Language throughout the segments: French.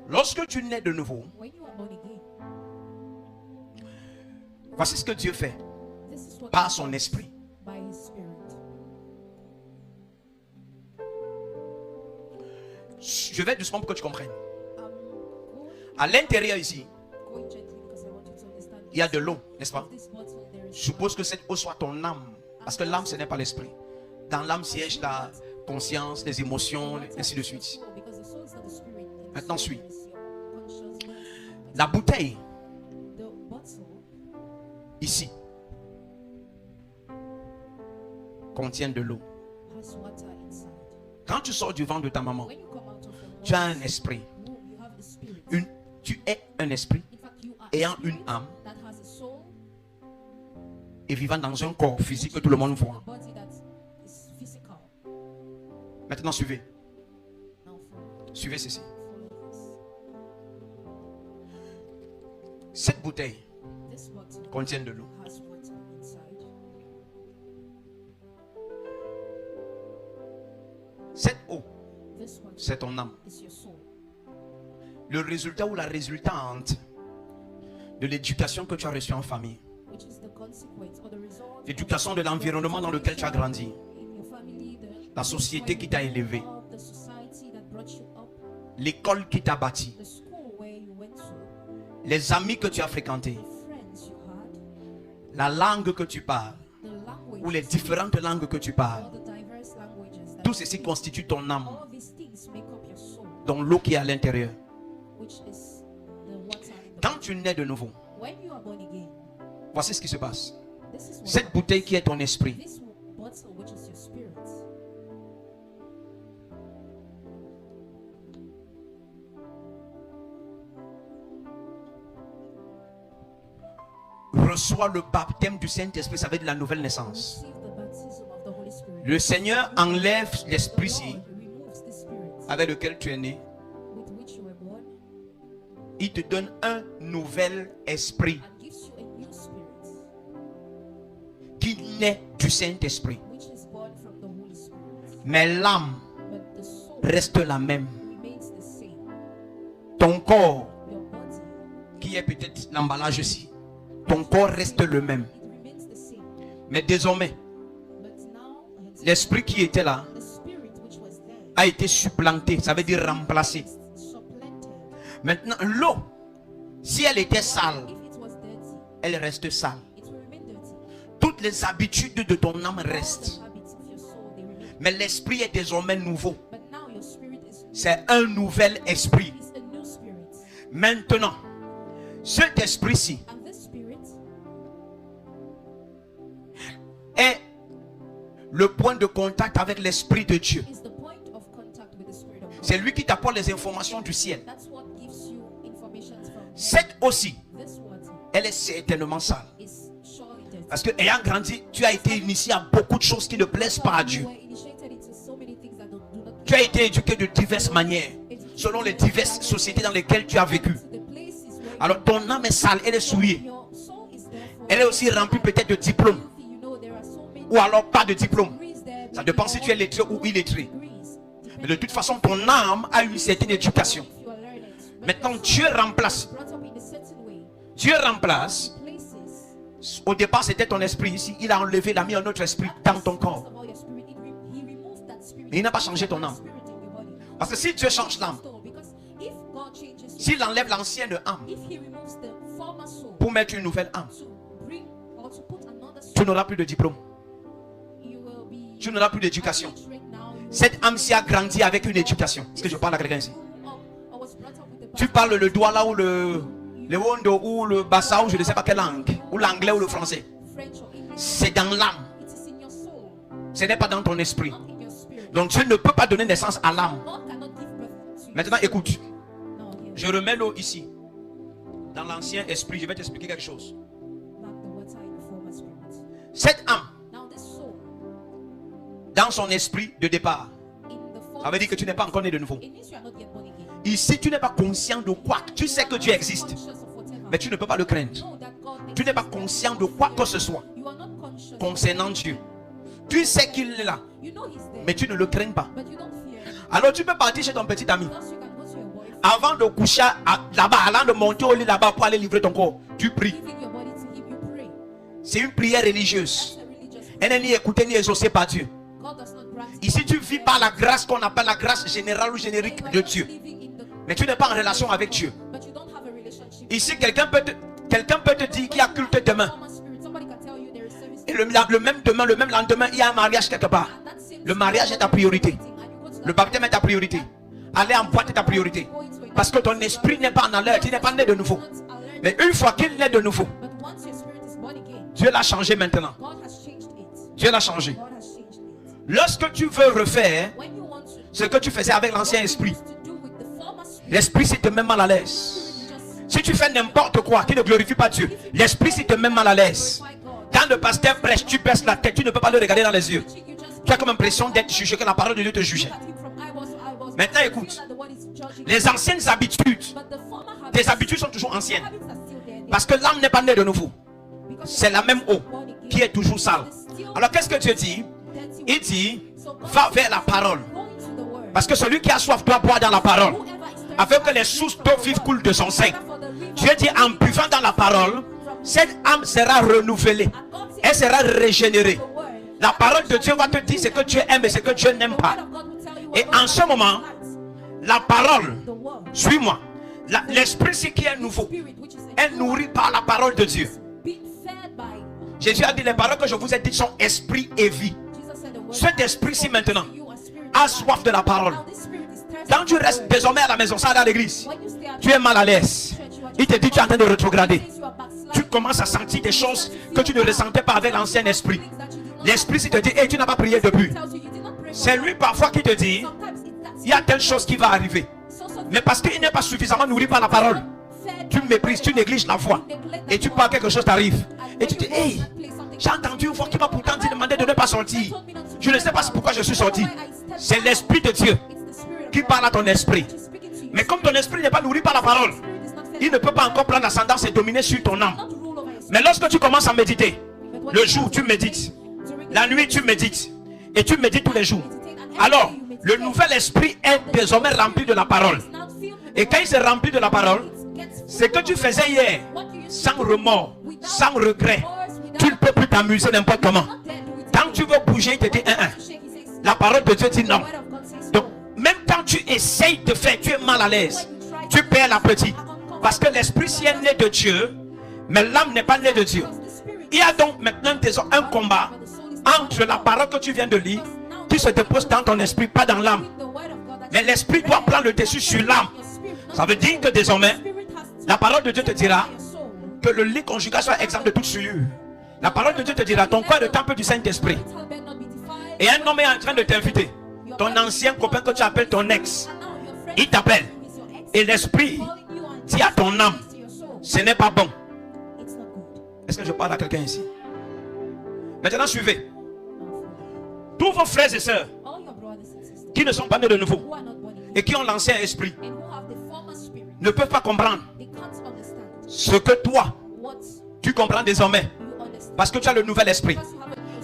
Lorsque tu nais de nouveau, voici ce que Dieu fait par son esprit. Je vais doucement pour que tu comprennes. À l'intérieur ici, il y a de l'eau, n'est-ce pas? Je suppose que cette eau soit ton âme. Parce que l'âme, ce n'est pas l'esprit. Dans l'âme siège la conscience, les émotions, ainsi de suite. Maintenant, suis. La bouteille, ici, contient de l'eau. Quand tu sors du ventre de ta maman, tu as un esprit. Tu es un esprit ayant une âme et vivant dans un corps physique que tout le monde voit. Maintenant, suivez. Suivez ceci. Cette bouteille contient de l'eau. Cette eau, c'est ton âme. Le résultat ou la résultante de l'éducation que tu as reçue en famille. L'éducation de l'environnement dans lequel tu as grandi. La société qui t'a élevé. L'école qui t'a bâti. Les amis que tu as fréquentés. La langue que tu parles. Ou les différentes langues que tu parles. Tout ceci constitue ton âme. Dans l'eau qui est à l'intérieur. Quand tu nais de nouveau, voici ce qui se passe. Cette bouteille qui est ton esprit reçoit le baptême du Saint-Esprit, ça veut dire la nouvelle naissance. Le Seigneur enlève l'esprit-ci avec lequel tu es né. Il te donne un nouvel esprit qui naît du Saint-Esprit. Mais l'âme reste la même. Ton corps, qui est peut-être l'emballage ici, ton corps reste le même. Mais désormais, l'esprit qui était là a été supplanté, ça veut dire remplacé. Maintenant, l'eau, si elle était sale, elle reste sale. Toutes les habitudes de ton âme restent. Mais l'esprit est désormais nouveau. C'est un nouvel esprit. Maintenant, cet esprit-ci est le point de contact avec l'Esprit de Dieu. C'est lui qui t'apporte les informations du ciel. Cette aussi, elle est certainement sale. Parce que ayant grandi, tu as été initié à beaucoup de choses qui ne plaisent pas à Dieu. Tu as été éduqué de diverses manières, selon les diverses sociétés dans lesquelles tu as vécu. Alors ton âme est sale, elle est souillée. Elle est aussi remplie peut-être de diplômes. Ou alors pas de diplôme. Ça dépend si tu es lettré ou illettré. Mais de toute façon, ton âme a une certaine éducation. Maintenant, Dieu remplace. Dieu remplace. Au départ, c'était ton esprit ici. Il a enlevé, il a mis un autre esprit dans ton corps. Mais il n'a pas changé ton âme. Parce que si Dieu change l'âme, s'il enlève l'ancienne âme pour mettre une nouvelle âme, tu n'auras plus de diplôme. Tu n'auras plus d'éducation. Cette âme-ci a grandi avec une éducation. Est-ce que je parle à quelqu'un ici? Tu parles le doigt là ou le wondo ou le bassa ou je ne sais pas quelle langue, ou l'anglais ou le français. C'est dans l'âme. Ce n'est pas dans ton esprit. Donc Dieu ne peut pas donner naissance à l'âme. Maintenant écoute. Je remets l'eau ici. Dans l'ancien esprit, je vais t'expliquer quelque chose. Cette âme, dans son esprit de départ, ça veut dire que tu n'es pas encore né de nouveau. Ici, tu n'es pas conscient de quoi. Tu sais que Dieu existe, mais tu ne peux pas le craindre. Tu n'es pas conscient de quoi que ce soit concernant Dieu. Tu sais qu'il est là, mais tu ne le crains pas. Alors tu peux partir chez ton petit ami Avant de coucher là-bas, avant de monter au lit là-bas pour aller livrer ton corps, tu pries. C'est une prière religieuse. Elle n'est ni écoutée ni exaucée par Dieu. Ici, tu vis par la grâce qu'on appelle la grâce générale ou générique de Dieu. Mais tu n'es pas en relation avec Dieu. Ici, quelqu'un peut te dire qu'il y a culte demain. Et le même lendemain, il y a un mariage quelque part. Le mariage est ta priorité. Le baptême est ta priorité. Aller en boîte est ta priorité. Parce que ton esprit n'est pas en alerte, il n'est pas né de nouveau. Mais une fois qu'il naît de nouveau, Dieu l'a changé maintenant. Dieu l'a changé. Lorsque tu veux refaire ce que tu faisais avec l'ancien esprit, l'esprit s'il te met mal à l'aise. Si tu fais n'importe quoi qui ne glorifie pas Dieu, l'esprit s'il te met mal à l'aise. Quand le pasteur prêche, tu baisses la tête, tu ne peux pas le regarder dans les yeux. Tu as comme impression d'être jugé, que la parole de Dieu te jugeait. Maintenant écoute, les anciennes habitudes, tes habitudes sont toujours anciennes. Parce que l'âme n'est pas née de nouveau. C'est la même eau qui est toujours sale. Alors qu'est-ce que Dieu dit? Il dit, va vers la parole. Parce que celui qui a soif doit boire dans la parole, afin que les sources d'eau vive coulent de son sein. Dieu dit, en buvant dans la parole, cette âme sera renouvelée. Elle sera régénérée. La parole de Dieu va te dire ce que Dieu aime et ce que Dieu n'aime pas. Et en ce moment, la parole, suis-moi, l'esprit qui est nouveau, est nourri par la parole de Dieu. Jésus a dit, les paroles que je vous ai dites sont esprit et vie. Cet esprit-ci maintenant a soif de la parole. Quand tu restes désormais à la maison, ça dans l'église, tu es mal à l'aise. Il te dit, tu es en train de rétrograder. Tu commences à sentir des choses que tu ne ressentais pas avec l'ancien esprit. L'esprit te dit, hey, tu n'as pas prié depuis. C'est lui parfois qui te dit, il y a telle chose qui va arriver. Mais parce qu'il n'est pas suffisamment nourri par la parole, tu méprises, tu négliges la foi. Et tu parles, quelque chose t'arrive. Et tu dis, hey, j'ai entendu une voix qui m'a pourtant dit de ne pas sortir. Je ne sais pas pourquoi je suis sorti. C'est l'esprit de Dieu qui parle à ton esprit. Mais comme ton esprit n'est pas nourri par la parole, il ne peut pas encore prendre l'ascendance et dominer sur ton âme. Mais lorsque tu commences à méditer, le jour tu médites, la nuit tu médites, et tu médites tous les jours, alors le nouvel esprit est désormais rempli de la parole. Et quand il s'est rempli de la parole, ce que tu faisais hier, sans remords, sans regret, tu ne peux plus t'amuser n'importe comment. Quand tu veux bouger, il te dit la parole de Dieu dit non. Donc même quand tu essayes de faire, tu es mal à l'aise, tu perds l'appétit. Parce que l'esprit si est né de Dieu, mais l'âme n'est pas née de Dieu. Il y a donc maintenant un combat entre la parole que tu viens de lire, qui se dépose dans ton esprit, pas dans l'âme. Mais l'esprit doit prendre le dessus sur l'âme. Ça veut dire que désormais, la parole de Dieu te dira que le lit conjugal soit exempt de toute souillure. La parole de Dieu te dira, ton corps est le temple du Saint-Esprit. Et un homme est en train de t'inviter. Ton ancien copain que tu appelles ton ex, il t'appelle. Et l'esprit dit à ton âme, ce n'est pas bon. Est-ce que je parle à quelqu'un ici? Maintenant suivez. Tous vos frères et sœurs qui ne sont pas nés de nouveau et qui ont l'ancien esprit ne peuvent pas comprendre ce que toi tu comprends désormais, parce que tu as le nouvel esprit.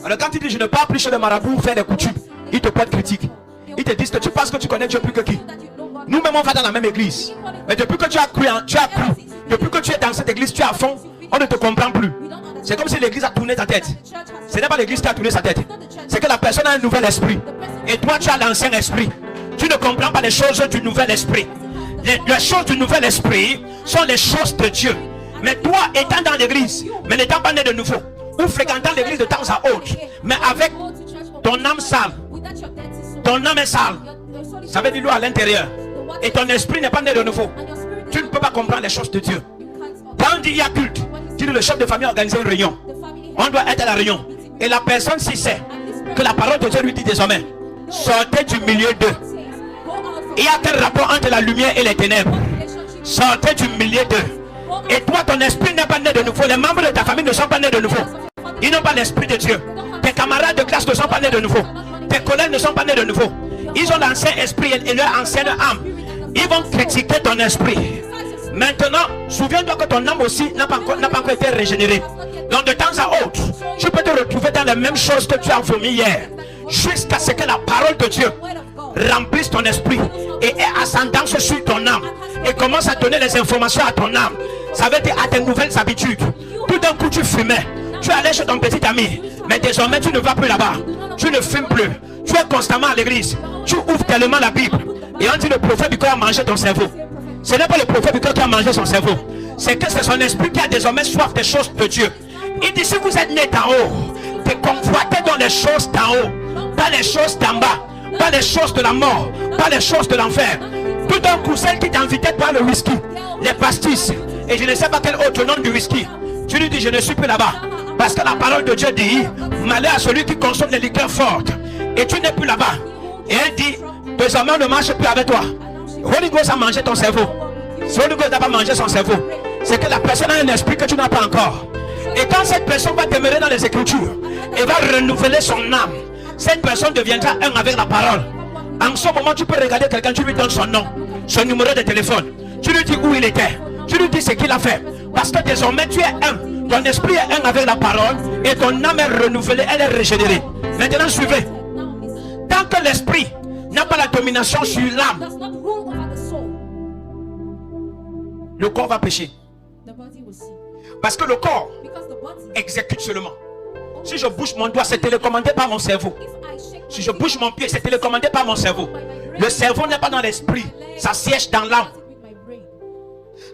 Alors quand tu dis je ne pars plus chez le marabout faire des coutumes, ils te portent critique. Ils te disent que tu penses que tu connais Dieu plus que qui? Nous-mêmes on va dans la même église, mais depuis que tu as cru, depuis que tu es dans cette église, tu es à fond, on ne te comprend plus. C'est comme si l'église a tourné ta tête. Ce n'est pas l'église qui a tourné sa tête, c'est que la personne a un nouvel esprit. Et toi tu as l'ancien esprit. Tu ne comprends pas les choses du nouvel esprit. Les choses du nouvel esprit sont les choses de Dieu. Mais toi étant dans l'église, mais n'étant pas né de nouveau, ou fréquentant l'église de temps à autre, mais avec ton âme sale, ton âme est sale, ça veut dire l'eau à l'intérieur, et ton esprit n'est pas né de nouveau, tu ne peux pas comprendre les choses de Dieu. Quand on dit il y a culte, tu dis le chef de famille a organisé une réunion, on doit être à la réunion, et la personne s'y sait que la parole de Dieu lui dit désormais, sortez du milieu d'eux. Il y a quel rapport entre la lumière et les ténèbres? Sortez du milieu d'eux. Et toi ton esprit n'est pas né de nouveau, les membres de ta famille ne sont pas nés de nouveau, ils n'ont pas l'esprit de Dieu. Tes camarades de classe ne sont pas nés de nouveau, tes collègues ne sont pas nés de nouveau, ils ont l'ancien esprit et leur ancienne âme. Ils vont critiquer ton esprit. Maintenant, souviens-toi que ton âme aussi n'a pas encore été régénérée. Donc de temps à autre, tu peux te retrouver dans les mêmes choses que tu as vomi hier, jusqu'à ce que la parole de Dieu remplisse ton esprit et est ascendance sur ton âme et commence à donner les informations à ton âme. Ça veut dire à tes nouvelles habitudes. Tout d'un coup tu fumais, tu allais chez ton petit ami, mais désormais tu ne vas plus là-bas, tu ne fumes plus, tu es constamment à l'église, tu ouvres tellement la Bible et on dit le prophète du corps a mangé ton cerveau. Ce n'est pas le prophète du corps qui a mangé son cerveau, c'est que c'est son esprit qui a désormais soif des choses de Dieu. Il dit si vous êtes né d'en haut, t'es convoité dans les choses d'en haut, pas les choses d'en bas, pas les choses de la mort, pas les choses de l'enfer. Tout d'un coup, celle qui t'invitait par le whisky, les pastis, et je ne sais pas quel autre nom du whisky, tu lui dis je ne suis plus là-bas, parce que la parole de Dieu dit malheur à celui qui consomme des liqueurs fortes, et tu n'es plus là-bas. Et elle dit désormais on ne marche plus avec toi. Holy Ghost a mangé ton cerveau. Si Holy Ghost n'a pas mangé son cerveau, c'est que la personne a un esprit que tu n'as pas encore. Et quand cette personne va demeurer dans les Écritures et va renouveler son âme, cette personne deviendra un avec la parole. En ce moment, tu peux regarder quelqu'un, tu lui donnes son nom, son numéro de téléphone, tu lui dis où il était, tu lui dis ce qu'il a fait. Parce que désormais, tu es un, ton esprit est un avec la parole et ton âme est renouvelée, elle est régénérée. Maintenant, suivez. Tant que l'esprit n'a pas la domination sur l'âme, le corps va pécher. Parce que le corps exécute seulement. Si je bouge mon doigt, c'est télécommandé par mon cerveau. Si je bouge mon pied, c'est télécommandé par mon cerveau. Le cerveau n'est pas dans l'esprit, ça siège dans l'âme.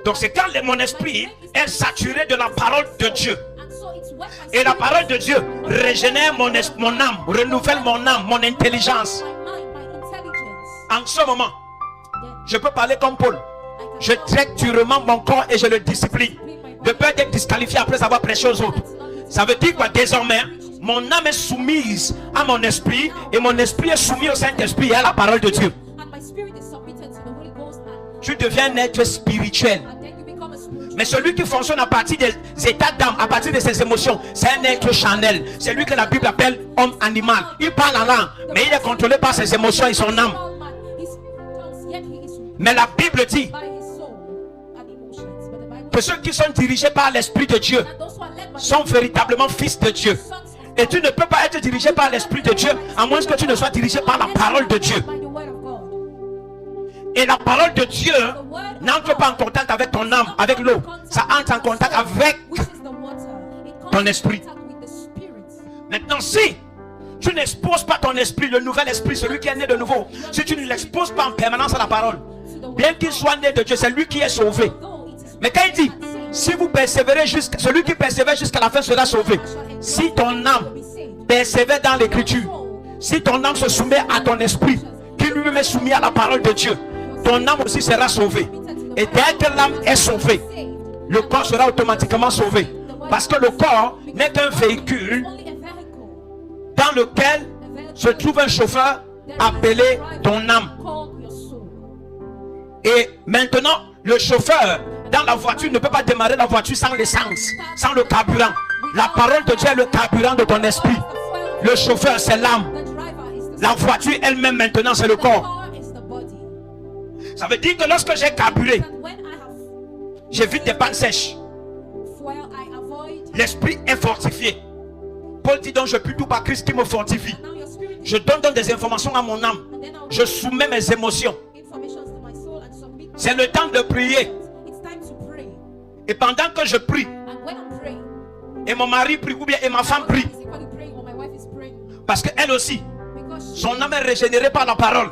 Donc c'est quand mon esprit est saturé de la parole de Dieu. Et la parole de Dieu régénère mon âme, renouvelle mon âme, mon intelligence. En ce moment, je peux parler comme Paul. Je traite durement mon corps et je le discipline. De peur d'être disqualifié après avoir prêché aux autres. Ça veut dire quoi? Désormais, mon âme est soumise à mon esprit et mon esprit est soumis au Saint-Esprit et à la parole de Dieu. Tu deviens un être spirituel. Mais celui qui fonctionne à partir des états d'âme, à partir de ses émotions, c'est un être charnel. C'est lui que la Bible appelle homme animal. Il parle en langue, mais il est contrôlé par ses émotions et son âme. Mais la Bible dit que ceux qui sont dirigés par l'Esprit de Dieu sont véritablement fils de Dieu. Et tu ne peux pas être dirigé par l'Esprit de Dieu à moins que tu ne sois dirigé par la parole de Dieu. Et la parole de Dieu n'entre pas en contact avec ton âme, avec l'eau. Ça entre en contact avec ton esprit. Maintenant, si tu n'exposes pas ton esprit, le nouvel esprit, celui qui est né de nouveau, si tu ne l'exposes pas en permanence à la parole, bien qu'il soit né de Dieu, c'est lui qui est sauvé. Mais quand il dit, si vous persévérez celui qui persévère jusqu'à la fin sera sauvé. Si ton âme persévère dans l'écriture, si ton âme se soumet à ton esprit, qui lui-même est soumis à la parole de Dieu, ton âme aussi sera sauvée. Et dès que l'âme est sauvée, le corps sera automatiquement sauvé. Parce que le corps n'est qu'un véhicule dans lequel se trouve un chauffeur appelé ton âme. Et maintenant, le chauffeur dans la voiture ne peut pas démarrer la voiture sans l'essence, sans le carburant. La parole de Dieu est le carburant de ton esprit. Le chauffeur, c'est l'âme. La voiture elle-même maintenant, c'est le corps. Ça veut dire que lorsque j'ai carburé, j'évite des pannes sèches. L'esprit est fortifié. Paul dit donc je puis tout par Christ qui me fortifie. Je donne donc des informations à mon âme. Je soumets mes émotions. C'est le temps de prier. Et pendant que je prie, et mon mari prie, ou bien et ma femme prie, parce qu'elle aussi, son âme est régénérée par la parole.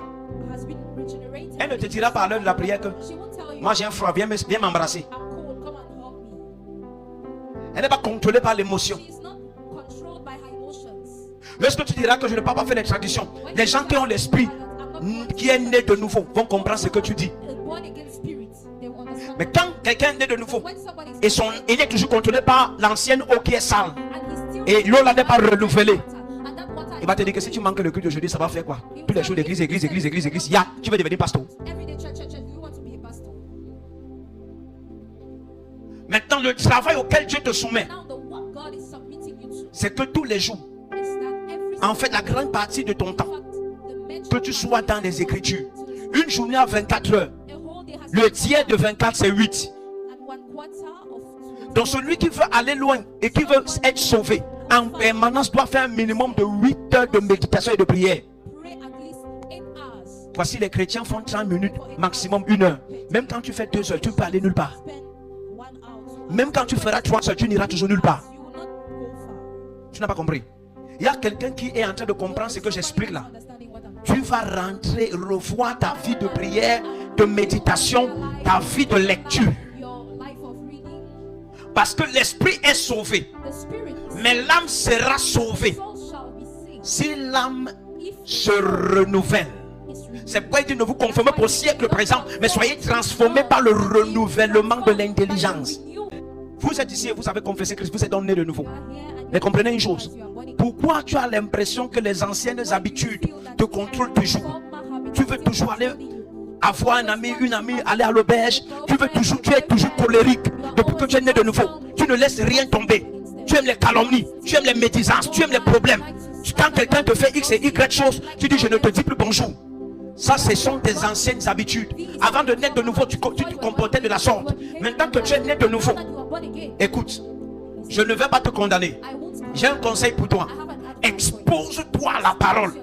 Elle ne te dira pas à l'heure de la prière que moi j'ai un froid, viens m'embrasser. Elle n'est pas contrôlée par l'émotion. Lorsque tu diras que je ne peux pas faire les traditions, les gens qui ont l'esprit qui est né de nouveau vont comprendre ce que tu dis. Mais quand quelqu'un est né de nouveau et il est toujours contrôlé par l'ancienne eau qui est sale et l'eau là n'est pas renouvelée, il va te dire que si tu manques le culte d'aujourd'hui, ça va faire quoi? Tous les jours d'église, tu veux devenir pasteur. Maintenant, le travail auquel Dieu te soumet, c'est que tous les jours, en fait la grande partie de ton temps, que tu sois dans les Écritures. Une journée à 24 heures, le tiers de 24 c'est 8. Donc celui qui veut aller loin et qui veut être sauvé en permanence doit faire un minimum de 8 heures de méditation et de prière. Voici, les chrétiens font 30 minutes, maximum 1 heure. Même quand tu fais 2 heures, tu ne peux aller nulle part. Même quand tu feras 3 heures, tu n'iras toujours nulle part. Tu n'as pas compris. Il y a quelqu'un qui est en train de comprendre ce que j'explique là. Tu vas rentrer, revoir ta vie de prière, de méditation, ta vie de lecture. Parce que l'esprit est sauvé. Mais l'âme sera sauvée si l'âme se renouvelle. C'est pourquoi il dit: ne vous conformez pas au siècle présent, mais soyez transformés par le renouvellement de l'intelligence. Vous êtes ici et vous avez confessé Christ, vous êtes né de nouveau. Mais comprenez une chose: pourquoi tu as l'impression que les anciennes habitudes te contrôlent toujours? Tu veux toujours aller avoir un ami, une amie, aller à l'auberge. Tu es toujours colérique. Depuis que tu es né de nouveau, tu ne laisses rien tomber. Tu aimes les calomnies, tu aimes les médisances, tu aimes les problèmes. Quand quelqu'un te fait X et Y choses, tu dis: je ne te dis plus bonjour. Ça, ce sont tes anciennes habitudes. Avant de naître de nouveau, tu te comportais de la sorte. Maintenant que tu es né de nouveau, écoute, je ne vais pas te condamner. J'ai un conseil pour toi. Expose-toi à la parole.